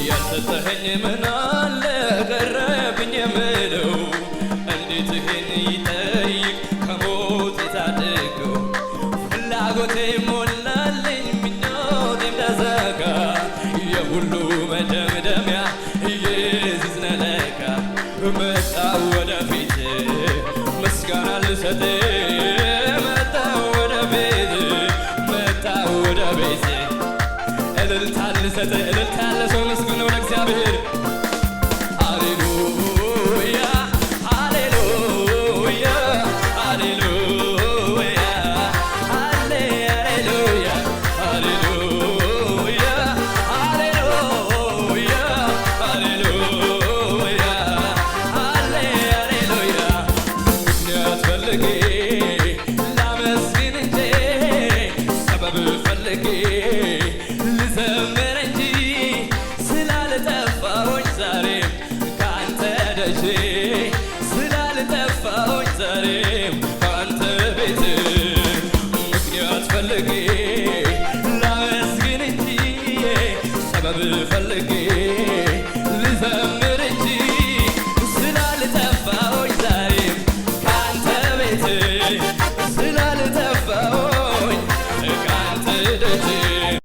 ያልሰጠኸኝ ምን አለ ቀረብኝ የምለው እንዴት ይህን ይጠይቅ ከሞት የታደገው ፍላጎቴ ሞላልኝ ምኞቴም ተዘጋ የሁሉ መደምደሚያ ኢየሱስ ነህ ለካ መጣሁ ወደፊት ምስጋና ልሰጥ መጣሁ ወደ ቤት እልልታ ልሰጥ እልልታ ያለ ሰው ምስጉን ነው ለእግዚአብሔር ሃሌሉያ ሃሌሉያ ሃሌሉያ ሃሌሉያ ሃሌሉያ ሃሌሉያ ሃሌሉያ ሃሌሉያ ምክንያት ፈልጌ ላመስግን እንጂ ሰበብ ፈልጌ ልዘምር እንጂ ስላልጠፋሁኝ ዛሬም ከአንተ ደጄ ስላልጠፋሁኝ ዛሬም ከአንተ ቤት ምክንያት ፈልጌ ላመስግን እንጂ ሰበብ ፈልጌ